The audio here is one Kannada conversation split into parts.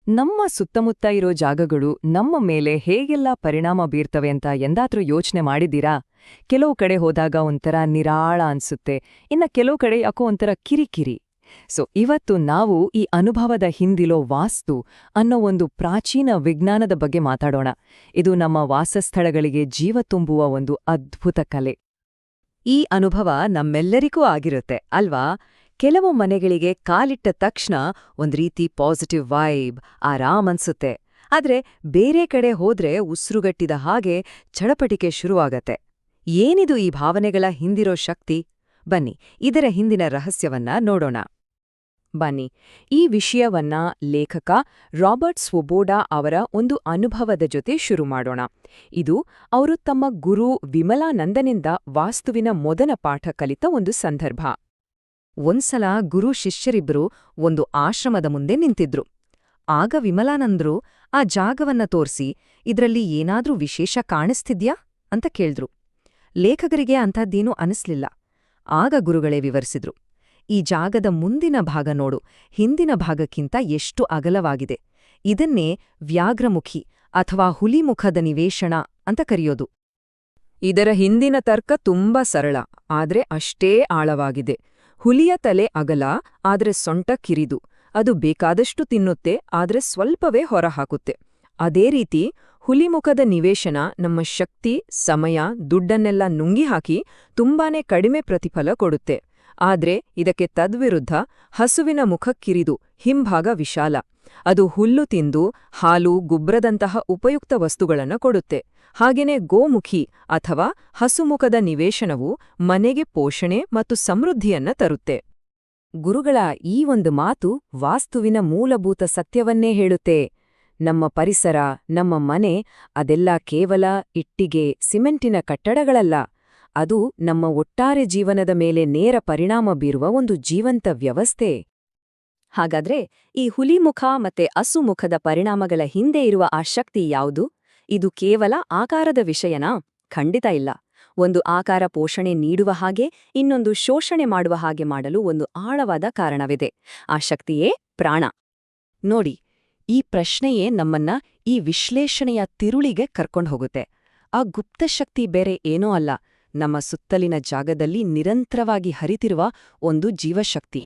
ನಮ್ಮ ಸುತ್ತಮುತ್ತ ಇರೋ ಜಾಗಗಳು ನಮ್ಮ ಮೇಲೆ ಹೇಗೆಲ್ಲ ಪರಿಣಾಮ ಬೀರ್ತವೆ ಅಂತ ಎಂದಾದ್ರೂ ಯೋಚನೆ ಮಾಡಿದ್ದೀರಾ? ಕೆಲವು ಕಡೆ ಹೋದಾಗ ಒಂಥರ ನಿರಾಳ ಅನ್ಸುತ್ತೆ, ಇನ್ನ ಕೆಲವು ಕಡೆ ಯಾಕೋ ಒಂಥರ ಕಿರಿಕಿರಿ. ಇವತ್ತು ನಾವು ಈ ಅನುಭವದ ಹಿಂದಿಲೋ ವಾಸ್ತು ಅನ್ನೋ ಒಂದು ಪ್ರಾಚೀನ ವಿಜ್ಞಾನದ ಬಗ್ಗೆ ಮಾತಾಡೋಣ. ಇದು ನಮ್ಮ ವಾಸಸ್ಥಳಗಳಿಗೆ ಜೀವ ತುಂಬುವ ಒಂದು ಅದ್ಭುತ ಕಲೆ. ಈ ಅನುಭವ ನಮ್ಮೆಲ್ಲರಿಗೂ ಆಗಿರುತ್ತೆ ಅಲ್ವಾ? ಕೆಲವು ಮನೆಗಳಿಗೆ ಕಾಲಿಟ್ಟ ತಕ್ಷಣ ಒಂದ್ ರೀತಿ ಪಾಸಿಟಿವ್ ವೈಬ್, ಆರಾಮ್ ಅನ್ಸುತ್ತೆ. ಆದ್ರೆ ಬೇರೆ ಕಡೆ ಹೋದ್ರೆ ಉಸ್ರುಗಟ್ಟಿದ ಹಾಗೆ ಚಡಪಟಿಕೆ ಶುರುವಾಗತ್ತೆ. ಏನಿದು ಈ ಭಾವನೆಗಳ ಹಿಂದಿರೋ ಶಕ್ತಿ? ಬನ್ನಿ ಇದರ ಹಿಂದಿನ ರಹಸ್ಯವನ್ನ ನೋಡೋಣ. ಬನ್ನಿ ಈ ವಿಷಯವನ್ನ ಲೇಖಕ ರಾಬರ್ಟ್ ಸ್ವೊಬೋಡಾ ಅವರ ಒಂದು ಅನುಭವದ ಜೊತೆ ಶುರು ಮಾಡೋಣ. ಇದು ಅವರು ತಮ್ಮ ಗುರು ವಿಮಲಾನಂದನಿಂದ ವಾಸ್ತುವಿನ ಮೊದಲ ಪಾಠ ಕಲಿತ ಒಂದು ಸಂದರ್ಭ. ಒಂದ್ಸಲ ಗುರು ಶಿಷ್ಯರಿಬ್ಬರು ಒಂದು ಆಶ್ರಮದ ಮುಂದೆ ನಿಂತಿದ್ರು. ಆಗ ವಿಮಲಾನಂದ್ರು ಆ ಜಾಗವನ್ನ ತೋರ್ಸಿ, ಇದ್ರಲ್ಲಿ ಏನಾದ್ರೂ ವಿಶೇಷ ಕಾಣಿಸ್ತಿದ್ಯಾ ಅಂತ ಕೇಳಿದ್ರು. ಲೇಖಕರಿಗೆ ಅಂಥದ್ದೇನೂ ಅನಿಸ್ಲಿಲ್ಲ. ಆಗ ಗುರುಗಳೇ ವಿವರಿಸಿದ್ರು, ಈ ಜಾಗದ ಮುಂದಿನ ಭಾಗ ನೋಡು, ಹಿಂದಿನ ಭಾಗಕ್ಕಿಂತ ಎಷ್ಟು ಅಗಲವಾಗಿದೆ. ಇದನ್ನೇ ವ್ಯಾಘ್ರಮುಖಿ ಅಥವಾ ಹುಲಿಮುಖದ ನಿವೇಶನ ಅಂತ ಕರೆಯೋದು. ಇದರ ಹಿಂದಿನ ತರ್ಕ ತುಂಬಾ ಸರಳ, ಆದ್ರೆ ಅಷ್ಟೇ ಆಳವಾಗಿದೆ. ಹುಲಿಯ ತಲೆ ಅಗಲ, ಆದ್ರೆ ಸೊಂಟ ಕಿರಿದು. ಅದು ಬೇಕಾದಷ್ಟು ತಿನ್ನುತ್ತೆ, ಆದ್ರೆ ಸ್ವಲ್ಪವೇ ಹೊರಹಾಕುತ್ತೆ. ಅದೇ ರೀತಿ ಹುಲಿಮುಖದ ನಿವೇಶನ ನಮ್ಮ ಶಕ್ತಿ, ಸಮಯ, ದುಡ್ಡನ್ನೆಲ್ಲ ನುಂಗಿಹಾಕಿ ತುಂಬಾನೇ ಕಡಿಮೆ ಪ್ರತಿಫಲ ಕೊಡುತ್ತೆ. ಆದ್ರೆ ಇದಕ್ಕೆ ತದ್ವಿರುದ್ಧ ಹಸುವಿನ ಮುಖ ಕಿರಿದು, ಹಿಂಭಾಗ ವಿಶಾಲ. ಅದು ಹುಲ್ಲು ತಿಂದು ಹಾಲು, ಗುಬ್ರದಂತಹ ಉಪಯುಕ್ತ ವಸ್ತುಗಳನ್ನು ಕೊಡುತ್ತೆ. ಹಾಗೇನೆ ಗೋಮುಖಿ ಅಥವಾ ಹಸುಮುಖದ ನಿವೇಶನವು ಮನೆಗೆ ಪೋಷಣೆ ಮತ್ತು ಸಮೃದ್ಧಿಯನ್ನ ತರುತ್ತೆ. ಗುರುಗಳ ಈ ಒಂದು ಮಾತು ವಾಸ್ತುವಿನ ಮೂಲಭೂತ ಸತ್ಯವನ್ನೇ ಹೇಳುತ್ತೆ. ನಮ್ಮ ಪರಿಸರ, ನಮ್ಮ ಮನೆ ಅದೆಲ್ಲ ಕೇವಲ ಇಟ್ಟಿಗೆ, ಸಿಮೆಂಟಿನ ಕಟ್ಟಡಗಳಲ್ಲ. ಅದು ನಮ್ಮ ಒಟ್ಟಾರೆ ಜೀವನದ ಮೇಲೆ ನೇರ ಪರಿಣಾಮ ಬೀರುವ ಒಂದು ಜೀವಂತ ವ್ಯವಸ್ಥೆ. ಹಾಗಾದ್ರೆ ಈ ಹುಲಿಮುಖ ಮತ್ತೆ ಹಸುಮುಖದ ಪರಿಣಾಮಗಳ ಹಿಂದೆ ಇರುವ ಆ ಶಕ್ತಿ ಯಾವುದು? ಇದು ಕೇವಲ ಆಕಾರದ ವಿಷಯನಾ? ಖಂಡಿತ ಇಲ್ಲ. ಒಂದು ಆಕಾರ ಪೋಷಣೆ ನೀಡುವ ಹಾಗೆ, ಇನ್ನೊಂದು ಶೋಷಣೆ ಮಾಡುವ ಹಾಗೆ ಮಾಡಲು ಒಂದು ಆಳವಾದ ಕಾರಣವಿದೆ. ಆ ಶಕ್ತಿಯೇ ಪ್ರಾಣ. ನೋಡಿ, ಈ ಪ್ರಶ್ನೆಯೇ ನಮ್ಮನ್ನ ಈ ವಿಶ್ಲೇಷಣೆಯ ತಿರುಳಿಗೆ ಕರ್ಕೊಂಡು ಹೋಗುತ್ತೆ. ಆ ಗುಪ್ತ ಶಕ್ತಿ ಬೇರೆ ಏನೂ ಅಲ್ಲ, ನಮ್ಮ ಸುತ್ತಲಿನ ಜಾಗದಲ್ಲಿ ನಿರಂತರವಾಗಿ ಹರಿತಿರುವ ಒಂದು ಜೀವಶಕ್ತಿ.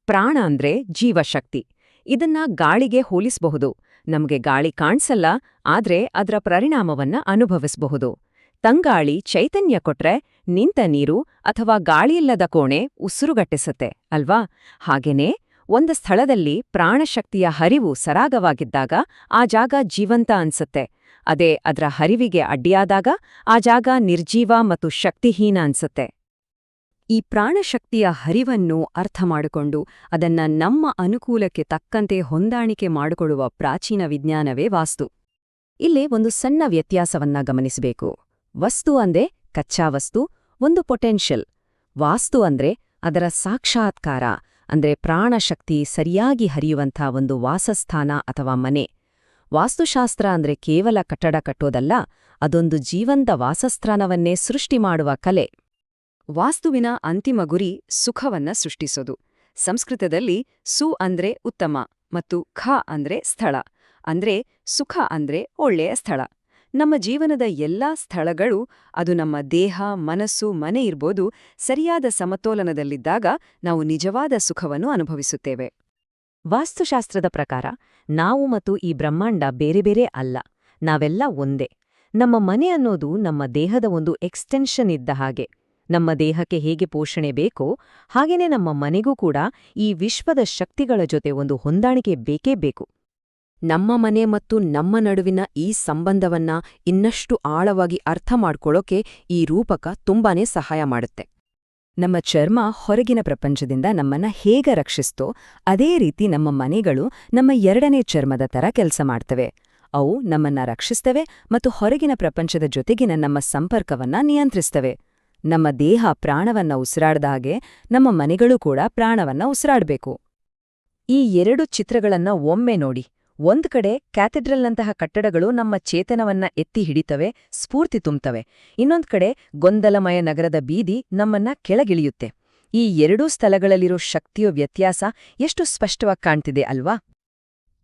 ಪ್ರಾಣ ಅಂದ್ರೆ ಜೀವಶಕ್ತಿ. ಇದನ್ನ ಗಾಳಿಗೆ ಹೋಲಿಸಬಹುದು. ನಮಗೆ ಗಾಳಿ ಕಾಣ್ಸಲ್ಲ, ಆದ್ರೆ ಅದರ ಪರಿಣಾಮವನ್ನ ಅನುಭವಿಸಬಹುದು. ತಂಗಾಳಿ ಚೈತನ್ಯ ಕೊಟ್ರೆ, ನಿಂತ ನೀರು ಅಥವಾ ಗಾಳಿಯಿಲ್ಲದ ಕೋಣೆ ಉಸಿರುಗಟ್ಟಿಸುತ್ತೆ ಅಲ್ವಾ? ಹಾಗೇನೇ ಒಂದು ಸ್ಥಳದಲ್ಲಿ ಪ್ರಾಣಶಕ್ತಿಯ ಹರಿವು ಸರಾಗವಾಗಿದ್ದಾಗ ಆ ಜಾಗ ಜೀವಂತ ಅನ್ಸುತ್ತೆ. ಅದೇ ಅದರ ಹರಿವಿಗೆ ಅಡ್ಡಿಯಾದಾಗ ಆ ಜಾಗ ನಿರ್ಜೀವ ಮತ್ತು ಶಕ್ತಿಹೀನ ಅನ್ಸುತ್ತೆ. ಈ ಪ್ರಾಣಶಕ್ತಿಯ ಹರಿವನ್ನು ಅರ್ಥ ಮಾಡಿಕೊಂಡು ಅದನ್ನ ನಮ್ಮ ಅನುಕೂಲಕ್ಕೆ ತಕ್ಕಂತೆ ಹೊಂದಾಣಿಕೆ ಮಾಡಿಕೊಳ್ಳುವ ಪ್ರಾಚೀನ ವಿಜ್ಞಾನವೇ ವಾಸ್ತು. ಇಲ್ಲೇ ಒಂದು ಸಣ್ಣ ವ್ಯತ್ಯಾಸವನ್ನ ಗಮನಿಸಬೇಕು. ವಸ್ತು ಅಂದ್ರೆ ಕಚ್ಚಾ ವಸ್ತು, ಒಂದು ಪೊಟೆನ್ಷಿಯಲ್. ವಾಸ್ತು ಅಂದ್ರೆ ಅದರ ಸಾಕ್ಷಾತ್ಕಾರ, ಅಂದ್ರೆ ಪ್ರಾಣಶಕ್ತಿ ಸರಿಯಾಗಿ ಹರಿಯುವಂಥ ಒಂದು ವಾಸಸ್ಥಾನ ಅಥವಾ ಮನೆ. ವಾಸ್ತುಶಾಸ್ತ್ರ ಅಂದ್ರೆ ಕೇವಲ ಕಟ್ಟಡ ಕಟ್ಟೋದಲ್ಲ, ಅದೊಂದು ಜೀವಂತ ವಾಸಸ್ಥಾನವನ್ನೇ ಸೃಷ್ಟಿ ಮಾಡುವ ಕಲೆ. ವಾಸ್ತುವಿನ ಅಂತಿಮ ಗುರಿ ಸುಖವನ್ನ ಸೃಷ್ಟಿಸೋದು. ಸಂಸ್ಕೃತದಲ್ಲಿ ಸು ಅಂದ್ರೆ ಉತ್ತಮ ಮತ್ತು ಖ ಅಂದ್ರೆ ಸ್ಥಳ. ಅಂದ್ರೆ ಸುಖ ಅಂದ್ರೆ ಒಳ್ಳೆಯ ಸ್ಥಳ. ನಮ್ಮ ಜೀವನದ ಎಲ್ಲಾ ಸ್ಥಳಗಳು, ಅದು ನಮ್ಮ ದೇಹ, ಮನಸ್ಸು, ಮನೆ ಇರ್ಬೋದು, ಸರಿಯಾದ ಸಮತೋಲನದಲ್ಲಿದ್ದಾಗ ನಾವು ನಿಜವಾದ ಸುಖವನ್ನು ಅನುಭವಿಸುತ್ತೇವೆ. ವಾಸ್ತುಶಾಸ್ತ್ರದ ಪ್ರಕಾರ ನಾವು ಮತ್ತು ಈ ಬ್ರಹ್ಮಾಂಡ ಬೇರೆ ಬೇರೆ ಅಲ್ಲ, ನಾವೆಲ್ಲ ಒಂದೇ. ನಮ್ಮ ಮನೆ ಅನ್ನೋದು ನಮ್ಮ ದೇಹದ ಒಂದು ಎಕ್ಸ್ಟೆನ್ಷನ್ ಇದ್ದ ಹಾಗೆ. ನಮ್ಮ ದೇಹಕ್ಕೆ ಹೇಗೆ ಪೋಷಣೆ ಬೇಕೋ ಹಾಗೇನೆ ನಮ್ಮ ಮನೆಗೂ ಕೂಡ ಈ ವಿಶ್ವದ ಶಕ್ತಿಗಳ ಜೊತೆ ಒಂದು ಹೊಂದಾಣಿಕೆ ಬೇಕೇ ಬೇಕು. ನಮ್ಮ ಮನೆ ಮತ್ತು ನಮ್ಮ ನಡುವಿನ ಈ ಸಂಬಂಧವನ್ನ ಇನ್ನಷ್ಟು ಆಳವಾಗಿ ಅರ್ಥ ಮಾಡ್ಕೊಳ್ಳೋಕೆ ಈ ರೂಪಕ ತುಂಬಾನೇ ಸಹಾಯ ಮಾಡುತ್ತೆ. ನಮ್ಮ ಚರ್ಮ ಹೊರಗಿನ ಪ್ರಪಂಚದಿಂದ ನಮ್ಮನ್ನ ಹೇಗೆ ರಕ್ಷಿಸ್ತೋ ಅದೇ ರೀತಿ ನಮ್ಮ ಮನೆಗಳು ನಮ್ಮ ಎರಡನೇ ಚರ್ಮದ ತರ ಕೆಲಸ ಮಾಡ್ತವೆ. ಅವು ನಮ್ಮನ್ನ ರಕ್ಷಿಸ್ತವೆ ಮತ್ತು ಹೊರಗಿನ ಪ್ರಪಂಚದ ಜೊತೆಗಿನ ನಮ್ಮ ಸಂಪರ್ಕವನ್ನ ನಿಯಂತ್ರಿಸ್ತವೆ. ನಮ್ಮ ದೇಹ ಪ್ರಾಣವನ್ನ ಉಸಿರಾಡ್ದ ಹಾಗೆ ನಮ್ಮ ಮನೆಗಳು ಕೂಡ ಪ್ರಾಣವನ್ನ ಉಸಿರಾಡ್ಬೇಕು. ಈ ಎರಡು ಚಿತ್ರಗಳನ್ನ ಒಮ್ಮೆ ನೋಡಿ. ಒಂದ್ ಕಡೆ ಕ್ಯಾಥೆಡ್ರಲ್ನಂತಹ ಕಟ್ಟಡಗಳು ನಮ್ಮ ಚೇತನವನ್ನ ಎತ್ತಿ ಹಿಡಿತವೆ, ಸ್ಫೂರ್ತಿ ತುಂಬುತ್ತವೆ. ಇನ್ನೊಂದ್ ಕಡೆ ಗೊಂದಲಮಯ ನಗರದ ಬೀದಿ ನಮ್ಮನ್ನ ಕೆಳಗಿಳಿಯುತ್ತೆ. ಈ ಎರಡೂ ಸ್ಥಳಗಳಲ್ಲಿರೋ ಶಕ್ತಿಯ ವ್ಯತ್ಯಾಸ ಎಷ್ಟು ಸ್ಪಷ್ಟವಾಗಿ ಕಾಣ್ತಿದೆ ಅಲ್ವಾ?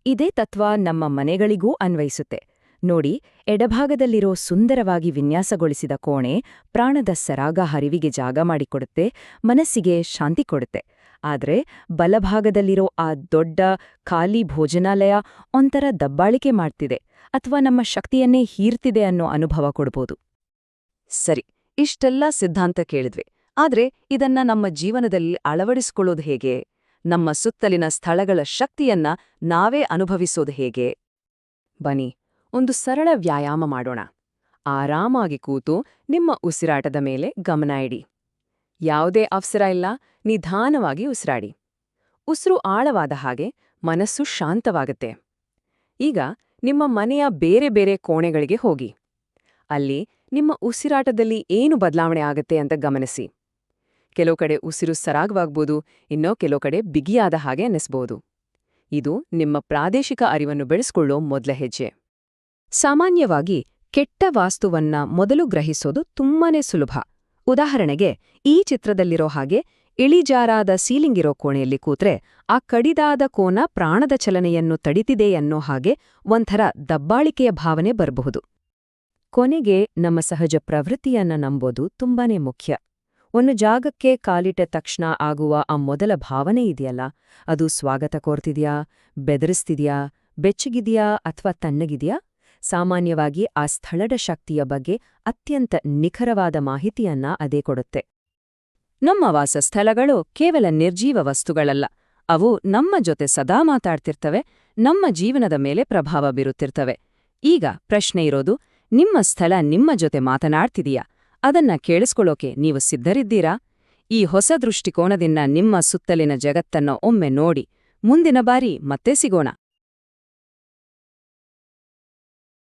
ಇದೇ ತತ್ವ ನಮ್ಮ ಮನೆಗಳಿಗೂ ಅನ್ವಯಿಸುತ್ತೆ. ನೋಡಿ, ಎಡಭಾಗದಲ್ಲಿರೋ ಸುಂದರವಾಗಿ ವಿನ್ಯಾಸಗೊಳಿಸಿದ ಕೋಣೆ ಪ್ರಾಣದ ಸರಾಗ ಹರಿವಿಗೆ ಜಾಗ ಮಾಡಿಕೊಡುತ್ತೆ, ಮನಸ್ಸಿಗೆ ಶಾಂತಿ ಕೊಡುತ್ತೆ. ಆದ್ರೆ ಬಲಭಾಗದಲ್ಲಿರೋ ಆ ದೊಡ್ಡ ಖಾಲಿ ಭೋಜನಾಲಯ ಒಂಥರ ದಬ್ಬಾಳಿಕೆ ಮಾಡ್ತಿದೆ ಅಥವಾ ನಮ್ಮ ಶಕ್ತಿಯನ್ನೇ ಹೀರ್ತಿದೆ ಅನ್ನೋ ಅನುಭವ ಕೊಡ್ಬೋದು. ಸರಿ, ಇಷ್ಟೆಲ್ಲ ಸಿದ್ಧಾಂತ ಕೇಳಿದ್ವಿ. ಆದ್ರೆ ಇದನ್ನ ನಮ್ಮ ಜೀವನದಲ್ಲಿ ಅಳವಡಿಸಿಕೊಳ್ಳೋದು ಹೇಗೆ? ನಮ್ಮ ಸುತ್ತಲಿನ ಸ್ಥಳಗಳ ಶಕ್ತಿಯನ್ನ ನಾವೇ ಅನುಭವಿಸೋದು ಹೇಗೆ? ಬನ್ನಿ, ಒಂದು ಸರಳ ವ್ಯಾಯಾಮ ಮಾಡೋಣ. ಆರಾಮಾಗಿ ಕೂತು ನಿಮ್ಮ ಉಸಿರಾಟದ ಮೇಲೆ ಗಮನ ಇಡಿ. ಯಾವುದೇ ಅವಸರ ಇಲ್ಲ, ನಿಧಾನವಾಗಿ ಉಸಿರಾಡಿ. ಉಸಿರು ಆಳವಾದ ಹಾಗೆ ಮನಸ್ಸು ಶಾಂತವಾಗುತ್ತೆ. ಈಗ ನಿಮ್ಮ ಮನೆಯ ಬೇರೆ ಬೇರೆ ಕೋಣೆಗಳಿಗೆ ಹೋಗಿ. ಅಲ್ಲಿ ನಿಮ್ಮ ಉಸಿರಾಟದಲ್ಲಿ ಏನು ಬದಲಾವಣೆ ಆಗತ್ತೆ ಅಂತ ಗಮನಿಸಿ. ಕೆಲವು ಕಡೆ ಉಸಿರು ಸರಾಗವಾಗ್ಬೋದು, ಇನ್ನೋ ಕೆಲವು ಕಡೆ ಬಿಗಿಯಾದ ಹಾಗೆ ಅನ್ನಿಸ್ಬೋದು. ಇದು ನಿಮ್ಮ ಪ್ರಾದೇಶಿಕ ಅರಿವನ್ನು ಬೆಳೆಸ್ಕೊಳ್ಳೋ ಮೊದಲ ಹೆಜ್ಜೆ. ಸಾಮಾನ್ಯವಾಗಿ ಕೆಟ್ಟ ವಾಸ್ತುವನ್ನ ಮೊದಲು ಗ್ರಹಿಸೋದು ತುಂಬಾನೇ ಸುಲಭ. ಉದಾಹರಣೆಗೆ, ಈ ಚಿತ್ರದಲ್ಲಿರೋ ಹಾಗೆ ಇಳಿಜಾರಾದ ಸೀಲಿಂಗಿರೋ ಕೋಣೆಯಲ್ಲಿ ಕೂತ್ರೆ ಆ ಕಡಿದಾದ ಕೋನ ಪ್ರಾಣದ ಚಲನೆಯನ್ನು ತಡಿತಿದೆ ಅನ್ನೋ ಹಾಗೆ ಒಂಥರ ದಬ್ಬಾಳಿಕೆಯ ಭಾವನೆ ಬರಬಹುದು. ಕೊನೆಗೆ ನಮ್ಮ ಸಹಜ ಪ್ರವೃತ್ತಿಯನ್ನ ನಂಬೋದು ತುಂಬಾನೇ ಮುಖ್ಯ. ಒಂದು ಜಾಗಕ್ಕೆ ಕಾಲಿಟ್ಟ ತಕ್ಷಣ ಆಗುವ ಆ ಮೊದಲ ಭಾವನೆ ಇದೆಯಲ್ಲ, ಅದು ಸ್ವಾಗತ ಕೋರ್ತಿದ್ಯಾ, ಬೆದರಿಸ್ತಿದ್ಯಾ, ಬೆಚ್ಚಗಿದ್ಯಾ ಅಥವಾ ತಣ್ಣಗಿದ್ಯಾ? ಸಾಮಾನ್ಯವಾಗಿ ಆ ಸ್ಥಳದ ಶಕ್ತಿಯ ಬಗ್ಗೆ ಅತ್ಯಂತ ನಿಖರವಾದ ಮಾಹಿತಿಯನ್ನ ಅದೇ ಕೊಡುತ್ತೆ. ನಮ್ಮ ವಾಸಸ್ಥಳಗಳು ಕೇವಲ ನಿರ್ಜೀವ ವಸ್ತುಗಳಲ್ಲ, ಅವು ನಮ್ಮ ಜೊತೆ ಸದಾ ಮಾತಾಡ್ತಿರ್ತವೆ, ನಮ್ಮ ಜೀವನದ ಮೇಲೆ ಪ್ರಭಾವ ಬೀರುತ್ತಿರ್ತವೆ. ಈಗ ಪ್ರಶ್ನೆ ಇರೋದು, ನಿಮ್ಮ ಸ್ಥಳ ನಿಮ್ಮ ಜೊತೆ ಮಾತನಾಡ್ತಿದೀಯಾ? ಅದನ್ನ ಕೇಳಿಸ್ಕೊಳ್ಳೋಕೆ ನೀವು ಸಿದ್ಧರಿದ್ದೀರಾ? ಈ ಹೊಸ ದೃಷ್ಟಿಕೋನದಿಂದ ನಿಮ್ಮ ಸುತ್ತಲಿನ ಜಗತ್ತನ್ನು ಒಮ್ಮೆ ನೋಡಿ. ಮುಂದಿನ ಬಾರಿ ಮತ್ತೆ ಸಿಗೋಣ.